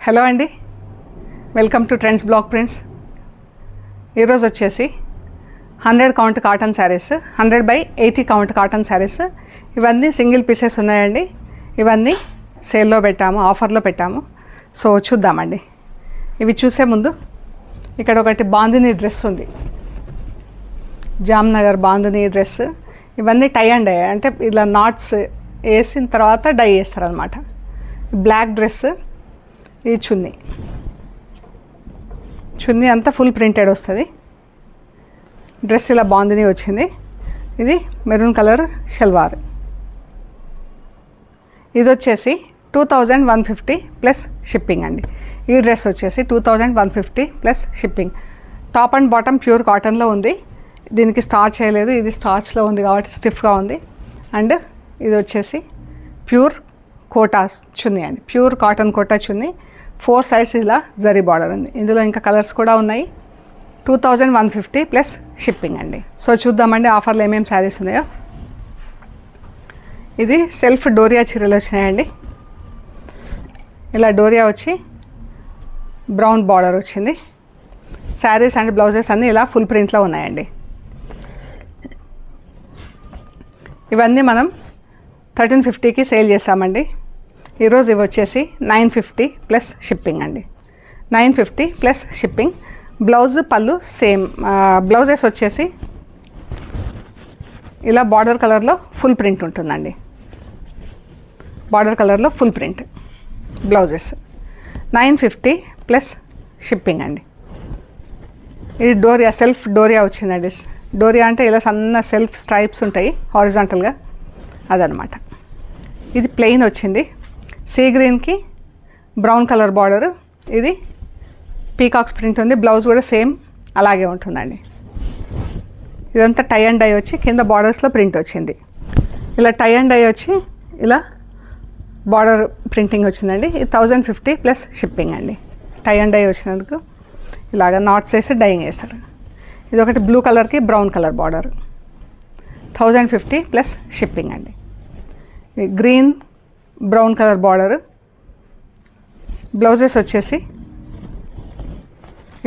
Hello అండి, welcome to trends block prints. ఈరోజు వచ్చేసి 100 count cotton saris, 100/80 count cotton saris. ఇవన్నీ సింగిల్ పీసెస్ ఉన్నాయండి. ఇవన్నీ సేల్లో పెట్టాము, ఆఫర్లో పెట్టాము. సో చూద్దామండి. ఇవి చూసే ముందు ఇక్కడ ఒకటి బాందిని డ్రెస్ ఉంది, జామ్నగర్ బాందిని డ్రెస్. ఇవన్నీ టై అండ్ డై, అంటే ఇలా నాట్స్ వేసిన తర్వాత డై చేస్తారనమాట. బ్లాక్ డ్రెస్, ఈ చున్నీ అంతా ఫుల్ ప్రింటెడ్ వస్తుంది. డ్రెస్ ఇలా బాందిని వచ్చింది. ఇది మెరూన్ కలర్ షల్వార్. ఇది వచ్చేసి 2150 ప్లస్ షిప్పింగ్ అండి. ఈ డ్రెస్ వచ్చేసి 2150 plus shipping. Top and bottom pure కాటన్లో ఉంది. దీనికి స్టార్చ్ చేయలేదు, ఇది స్టార్చ్లో ఉంది కాబట్టి స్టిఫ్గా ఉంది. అండ్ ఇది వచ్చేసి ప్యూర్ కోటాస్ చున్నీ అండి, ప్యూర్ కాటన్ కోటా చున్నీ. 4 సైడ్స్ ఇలా జరీ బార్డర్ ఉంది. ఇందులో ఇంకా కలర్స్ కూడా ఉన్నాయి. 2150 ప్లస్ షిప్పింగ్ అండి. సో చూద్దామండి ఆఫర్లో ఏమేమి శారీస్ ఉన్నాయో. ఇది సెల్ఫ్ డోరియా చీరలు వచ్చినాయండి. ఇలా డోరియా వచ్చి బ్రౌన్ బార్డర్ వచ్చింది. శారీస్ అండ్ బ్లౌజెస్ అన్నీ ఇలా ఫుల్ ప్రింట్లో ఉన్నాయండి. ఇవన్నీ మనం 1350కి సేల్ చేస్తామండి. ఈరోజు ఇవి వచ్చేసి 950 ప్లస్ షిప్పింగ్ అండి. 950 ప్లస్ షిప్పింగ్. బ్లౌజ్ పళ్ళు సేమ్. బ్లౌజెస్ వచ్చేసి ఇలా బార్డర్ కలర్లో ఫుల్ ప్రింట్ ఉంటుందండి. బార్డర్ కలర్లో full print blouses. 950 plus shipping అండి. ఇది డోరియా, సెల్ఫ్ డోరియా వచ్చిందండి. డోరియా అంటే ఇలా సన్న సెల్ఫ్ స్ట్రైప్స్ ఉంటాయి హారిజాంటల్గా, అదనమాట. ఇది ప్లెయిన్ వచ్చింది. సీ గ్రీన్కి బ్రౌన్ కలర్ బార్డర్. ఇది పీకాక్స్ ప్రింట్ ఉంది. బ్లౌజ్ కూడా సేమ్ అలాగే ఉంటుందండి. ఇదంతా టై అండ్ డై వచ్చి కింద బార్డర్స్లో ప్రింట్ వచ్చింది. ఇలా టై అండ్ డై వచ్చి ఇలా బార్డర్ ప్రింటింగ్ వచ్చిందండి. ఇది 1050 ప్లస్ షిప్పింగ్ అండి. టై అండ్ డై వచ్చినందుకు ఇలాగ నాట్స్ వేసి డైయింగ్ వేస్తారు. ఇది ఒకటి బ్లూ కలర్కి brown colour border. 1050 plus shipping అండి. Green brown colour border. Blouses వచ్చేసి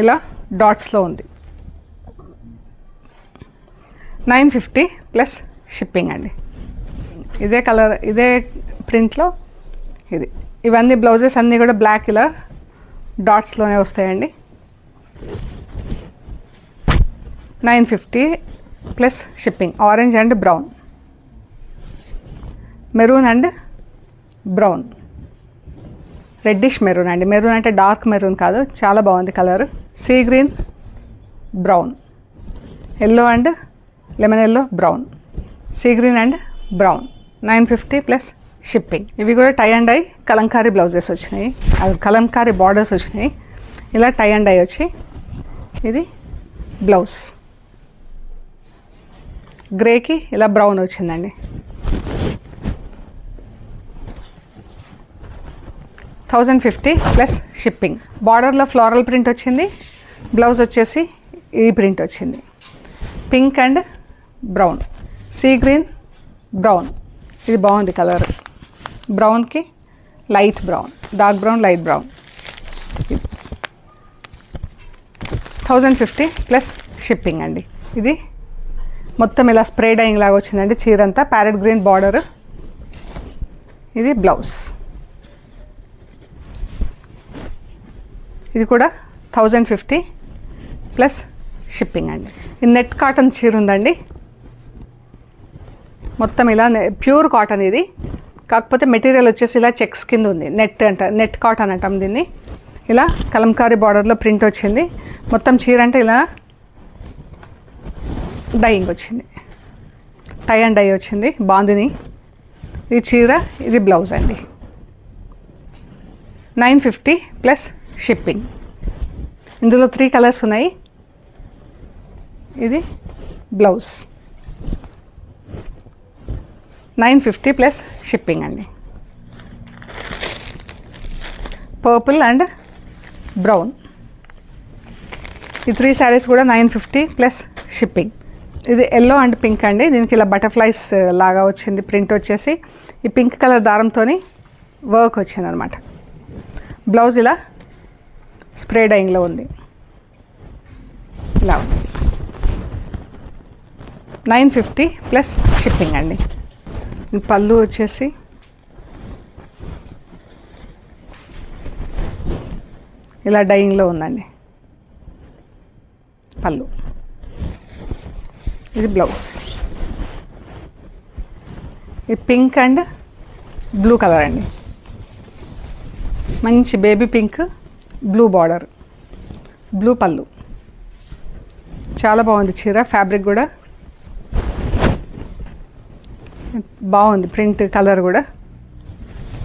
ఇలా డాట్స్లో ఉంది. 950 ప్లస్ షిప్పింగ్ అండి. ఇదే కలర్, ఇదే ప్రింట్లో ఇది. ఇవన్నీ బ్లౌజెస్ అన్నీ కూడా బ్లాక్ ఇలా డాట్స్లోనే వస్తాయండి. 950 plus shipping. Orange and brown, maroon and brown, reddish maroon అండి. మెరూన్ అంటే డార్క్ మెరూన్ కాదు, చాలా బాగుంది colour. Sea green brown, yellow and lemon yellow brown, sea green and brown. 950 plus shipping. ఇవి కూడా tie and dye Kalamkari blouses వచ్చినాయి, అది Kalamkari borders వచ్చినాయి. ఇలా టై అండ్ డై వచ్చి ఇది బ్లౌజ్. గ్రేకి ఇలా బ్రౌన్ వచ్చిందండి. 1050 ప్లస్ షిప్పింగ్. బార్డర్లో ఫ్లోరల్ ప్రింట్ వచ్చింది. బ్లౌజ్ వచ్చేసి ఈ ప్రింట్ వచ్చింది. Pink and brown, sea green brown. ఇది బాగుంది కలర్. బ్రౌన్కి light brown, dark brown, light brown. 1050 plus shipping అండి. ఇది మొత్తం ఇలా స్ప్రే డైయింగ్ లాగా వచ్చిందండి. చీరంతా ప్యారెట్ గ్రీన్ బార్డర్. ఇది బ్లౌజ్. ఇది కూడా 1050 ప్లస్ షిప్పింగ్ అండి. ఇది నెట్ కాటన్ చీర ఉందండి. మొత్తం ఇలా ప్యూర్ కాటన్ ఇది. కాకపోతే మెటీరియల్ వచ్చేసి ఇలా చెక్స్ కింద ఉంది. నెట్ కాటన్ అంటాం దీన్ని. ఇలా కలంకారీ బార్డర్లో ప్రింట్ వచ్చింది. మొత్తం చీర అంటే ఇలా డైయింగ్ వచ్చింది, టై అండ్ డై వచ్చింది బాందిని. ఇది చీర, ఇది బ్లౌజ్ అండి. 950 ప్లస్ షిప్పింగ్. ఇందులో 3 కలర్స్ ఉన్నాయి. ఇది బ్లౌజ్. 950 ప్లస్ షిప్పింగ్ అండి. Purple and brown. ఈ 3 శారీస్ కూడా 950 ప్లస్ షిప్పింగ్. ఇది ఎల్లో అండ్ పింక్ అండి. దీనికి ఇలా బటర్ఫ్లైస్ లాగా వచ్చింది ప్రింట్ వచ్చేసి. ఈ పింక్ కలర్ దారంతో వర్క్ వచ్చింది అనమాట. బ్లౌజ్ ఇలా స్ప్రే డైయింగ్లో ఉంది, ఇలా 950 ప్లస్ షిప్పింగ్ అండి. పళ్ళు వచ్చేసి ఇలా డైయింగ్లో ఉందండి పళ్ళు. ఇది బ్లౌజ్. ఇది పింక్ అండ్ బ్లూ కలర్ అండి, మంచి baby pink, blue border, blue పళ్ళు. చాలా బాగుంది చీర. ఫ్యాబ్రిక్ కూడా బాగుంది, ప్రింట్ కలర్ కూడా.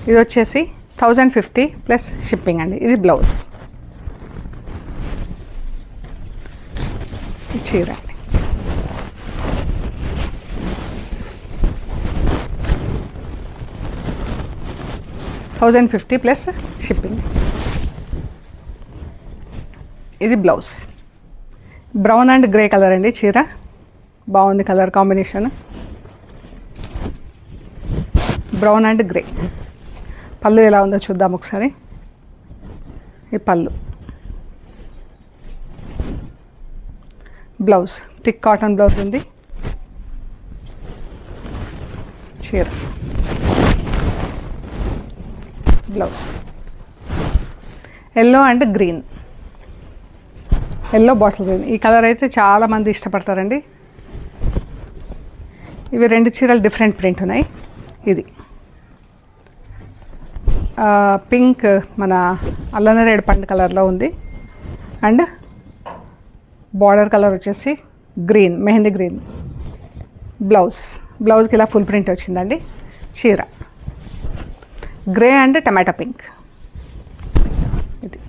ఇది వచ్చేసి 1050 ప్లస్ షిప్పింగ్ అండి. ఇది బ్లౌజ్. చీర 1050 ప్లస్ షిప్పింగ్. ఇది blouse. Brown and grey colour అండి చీర, బాగుంది colour combination. Brown and grey. పళ్ళు ఎలా ఉందో చూద్దాం ఒకసారి. ఈ పళ్ళు. బ్లౌజ్ థిక్ కాటన్ బ్లౌజ్ ఉంది. చీర blouse yellow and green, yellow bottle green. ఈ కలర్ అయితే చాలామంది ఇష్టపడతారండి. ఇవి రెండు చీరలు డిఫరెంట్ ప్రింట్ ఉన్నాయి. ఇది పింక్ మన అల్లనేరేడు పండు కలర్లో ఉంది అండ్ బార్డర్ కలర్ వచ్చేసి గ్రీన్, మెహందీ గ్రీన్. బ్లౌజ్కి ఇలా ఫుల్ ప్రింట్ వచ్చిందండి. చీర గ్రే అండ్ టమాటా పింక్. ఇది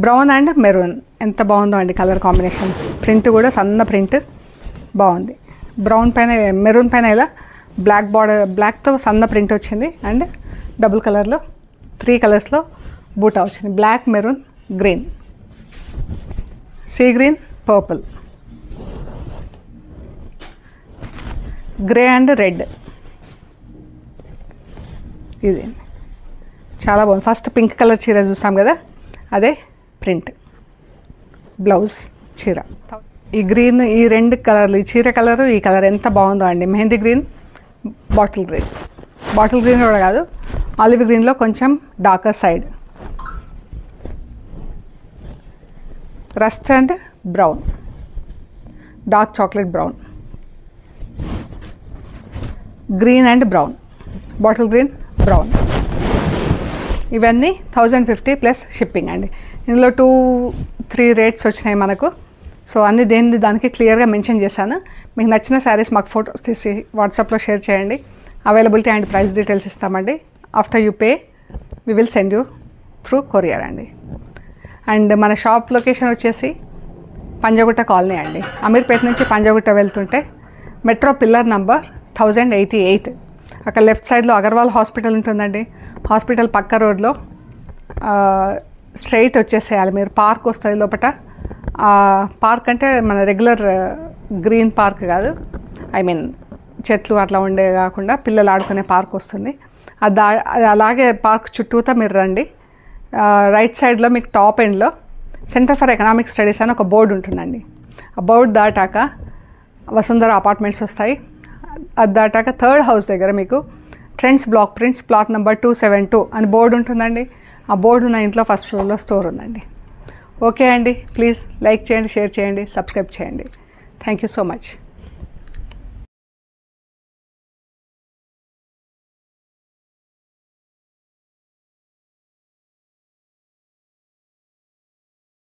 బ్రౌన్ అండ్ మెరూన్. ఎంత బాగుందో అండి కలర్ కాంబినేషన్. ప్రింట్ కూడా సన్న ప్రింట్ బాగుంది. బ్రౌన్ పైన మెరూన్ పైన ఇలా బ్లాక్ బార్డర్, బ్లాక్తో సన్న ప్రింట్ వచ్చింది అండ్ డబుల్ కలర్లో 3 కలర్స్లో బూటా వచ్చింది. Black, maroon, green, sea green, purple, grey and red. ఇది చాలా బాగుంది. ఫస్ట్ పింక్ కలర్ చీర చూస్తాం కదా, అదే ప్రింట్. బ్లౌజ్, చీర. ఈ గ్రీన్, ఈ రెండు కలర్లు, ఈ చీర కలరు, ఈ కలర్ ఎంత బాగుందో అండి. Mehndi green, bottle green. Bottle green కూడా కాదు, ఆలివ్ గ్రీన్లో కొంచెం darker side. Rust and brown, dark chocolate brown, green and brown, bottle green, brown. ఇవన్నీ 1050 ప్లస్ షిప్పింగ్ అండి. ఇందులో 2-3 రేట్స్ వచ్చినాయి మనకు. సో అన్ని దానికి క్లియర్గా మెన్షన్ చేశాను. మీకు నచ్చిన శారీస్ మాకు ఫొటోస్ తీసి వాట్సాప్లో షేర్ చేయండి. అవైలబిలిటీ అండ్ ప్రైస్ డీటెయిల్స్ ఇస్తామండి. After you pay we will send you through courier అండి. అండ్ మన షాప్ లొకేషన్ వచ్చేసి పంజగుట్ట కాలనీ అండి. అమీర్పేట నుంచి పంజగుట్ట వెళ్తుంటే మెట్రో పిల్లర్ నంబర్ 1088, అక్కడ లెఫ్ట్ సైడ్లో అగర్వాల్ హాస్పిటల్ ఉంటుందండి. హాస్పిటల్ పక్క రోడ్లో స్ట్రైట్ వచ్చేసేయాలి మీరు. పార్క్ వస్తుంది లోపల. పార్క్ అంటే మన రెగ్యులర్ గ్రీన్ పార్క్ కాదు, ఐ మీన్ చెట్లు అట్లా ఉండే కాకుండా పిల్లలు ఆడుకునే పార్క్ వస్తుంది. అది అలాగే పార్క్ చుట్టూతా మీరు రండి. రైట్ సైడ్లో మీకు టాప్ ఎండ్లో సెంటర్ ఫర్ ఎకనామిక్ స్టడీస్ అని ఒక బోర్డు ఉంటుందండి. ఆ బోర్డు దాటాక వసుంధర అపార్ట్మెంట్స్ వస్తాయి. అది దాటాక 3rd హౌస్ దగ్గర మీకు trends block prints plot number 272 అని బోర్డు ఉంటుందండి. ఆ బోర్డు ఉన్న ఇంట్లో ఫస్ట్ ఫ్లోర్లో స్టోర్ ఉందండి. ఓకే అండి, ప్లీజ్ లైక్ చేయండి, షేర్ చేయండి, సబ్స్క్రైబ్ చేయండి. Thank you so much.